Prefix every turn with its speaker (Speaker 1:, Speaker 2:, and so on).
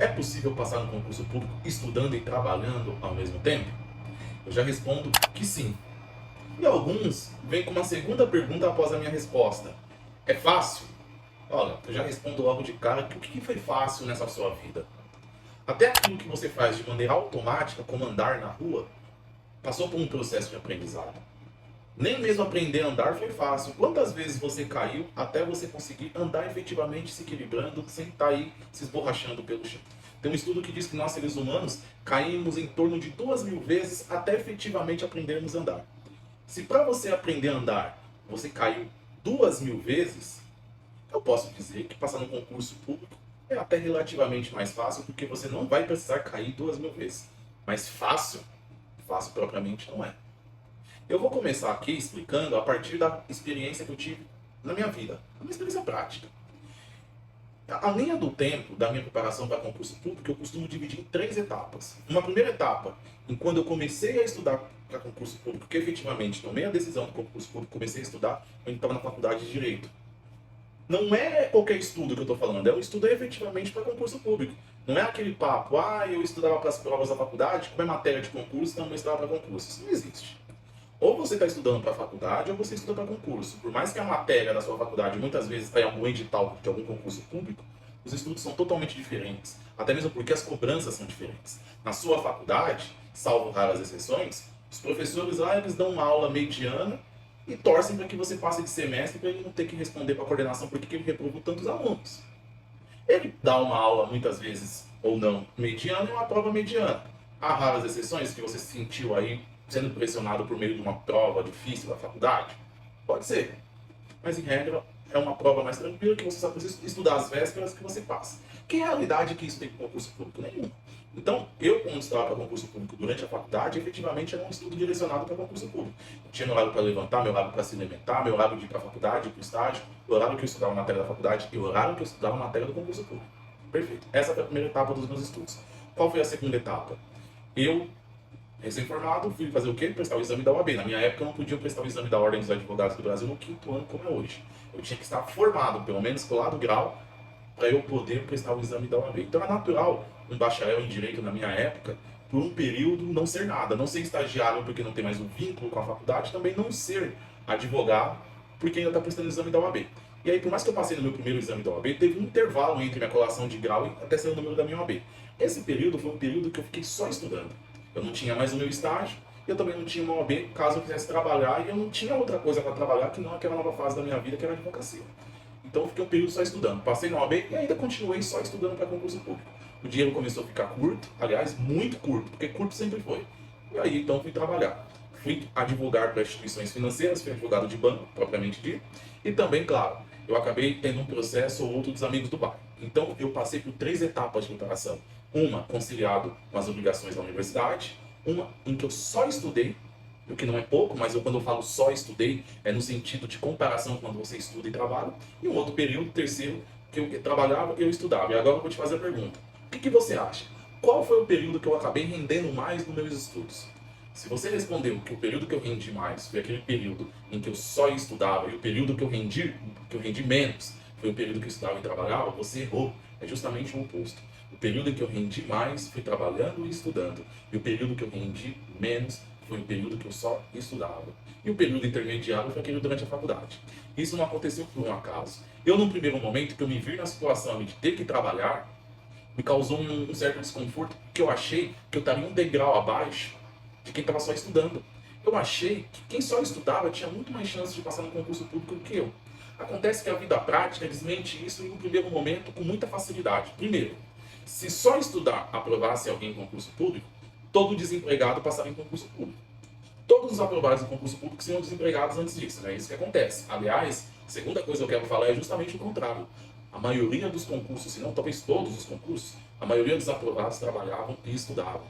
Speaker 1: É possível passar no concurso público estudando e trabalhando ao mesmo tempo? Eu já respondo que sim. E alguns vêm com uma segunda pergunta após a minha resposta. É fácil? Olha, eu já respondo logo de cara que o que foi fácil nessa sua vida? Até aquilo que você faz de maneira automática, como andar na rua, passou por um processo de aprendizado. Nem mesmo aprender a andar foi fácil. Quantas vezes você caiu até você conseguir andar efetivamente se equilibrando, sem estar aí se esborrachando pelo chão? Tem um estudo que diz que nós, seres humanos, caímos em torno de 2.000 vezes até efetivamente aprendermos a andar. Se para você aprender a andar, você caiu 2.000 vezes, eu posso dizer que passar no concurso público é até relativamente mais fácil, porque você não vai precisar cair 2.000 vezes. Mas fácil, fácil propriamente não é. Eu vou começar aqui explicando a partir da experiência que eu tive na minha vida, uma experiência prática. A linha do tempo da minha preparação para concurso público eu costumo dividir em 3 etapas. Uma primeira etapa, em quando eu comecei a estudar para concurso público, que efetivamente tomei a decisão do concurso público, comecei a estudar, eu estava na faculdade de Direito. Não é qualquer estudo que eu estou falando, é um estudo efetivamente para concurso público. Não é aquele papo, eu estudava para as provas da faculdade, como é matéria de concurso, então eu estudava para concurso. Isso não existe. Ou você está estudando para a faculdade ou você estuda para concurso. Por mais que a matéria da sua faculdade muitas vezes está em algum edital de algum concurso público, os estudos são totalmente diferentes. Até mesmo porque as cobranças são diferentes. Na sua faculdade, salvo raras exceções, os professores lá eles dão uma aula mediana e torcem para que você passe de semestre para ele não ter que responder para a coordenação porque ele reprovou tantos alunos. Ele dá uma aula muitas vezes, ou não, mediana e uma prova mediana. Há raras exceções que você sentiu aí sendo pressionado por meio de uma prova difícil da faculdade? Pode ser. Mas em regra, é uma prova mais tranquila que você só precisa estudar as vésperas que você passa. Que realidade que isso tem com concurso público? Nenhuma. Então, eu, quando estudava para concurso público durante a faculdade, efetivamente era um estudo direcionado para concurso público. Eu tinha meu horário para levantar, meu horário para se alimentar, meu horário de ir para a faculdade, para o estágio, o horário que eu estudava matéria da faculdade e o horário que eu estudava matéria do concurso público. Perfeito. Essa foi a primeira etapa dos meus estudos. Qual foi a segunda etapa? Eu, recém-formado, fui fazer o quê? Prestar o exame da OAB. Na minha época, eu não podia prestar o exame da Ordem dos Advogados do Brasil no 5º ano, como é hoje. Eu tinha que estar formado, pelo menos colado grau, para eu poder prestar o exame da OAB. Então é natural um bacharel em Direito na minha época, por um período, não ser nada. Não ser estagiário porque não tem mais um vínculo com a faculdade, também não ser advogado porque ainda está prestando o exame da OAB. E aí, por mais que eu passei no meu primeiro exame da OAB, teve um intervalo entre minha colação de grau e até ser o número da minha OAB. Esse período foi um período que eu fiquei só estudando. Eu não tinha mais o meu estágio, eu também não tinha uma OAB caso eu quisesse trabalhar, e eu não tinha outra coisa para trabalhar que não aquela nova fase da minha vida, que era a advocacia. Então eu fiquei um período só estudando. Passei na OAB e ainda continuei só estudando para concurso público. O dinheiro começou a ficar curto, aliás, muito curto, porque curto sempre foi. E aí então fui trabalhar. Fui advogar para instituições financeiras, fui advogado de banco, propriamente dito, e também, claro, eu acabei tendo um processo ou outro dos amigos do bairro. Então eu passei por 3 etapas de preparação. Uma conciliado com as obrigações da universidade, uma em que eu só estudei, o que não é pouco, mas quando eu falo só estudei, é no sentido de comparação quando você estuda e trabalha, e um outro período, terceiro, que eu trabalhava e eu estudava. E agora eu vou te fazer a pergunta. O que você acha? Qual foi o período que eu acabei rendendo mais nos meus estudos? Se você respondeu que o período que eu rendi mais foi aquele período em que eu só estudava e o período que eu rendi menos foi o período que eu estudava e trabalhava, você errou. É justamente o oposto. O período em que eu rendi mais foi trabalhando e estudando. E o período que eu rendi menos foi o período que eu só estudava. E o período intermediário foi aquele durante a faculdade. Isso não aconteceu por um acaso. Eu, num primeiro momento, que eu me vi na situação de ter que trabalhar, me causou um certo desconforto, porque eu achei que eu estaria um degrau abaixo de quem estava só estudando. Eu achei que quem só estudava tinha muito mais chance de passar no concurso público do que eu. Acontece que a vida prática desmente isso em um primeiro momento com muita facilidade. Primeiro, se só estudar aprovasse alguém em concurso público, todo desempregado passaria em concurso público. Todos os aprovados em concurso público seriam desempregados antes disso, é isso que acontece. Aliás, a segunda coisa que eu quero falar é justamente o contrário. A maioria dos concursos, se não talvez todos os concursos, a maioria dos aprovados trabalhavam e estudavam.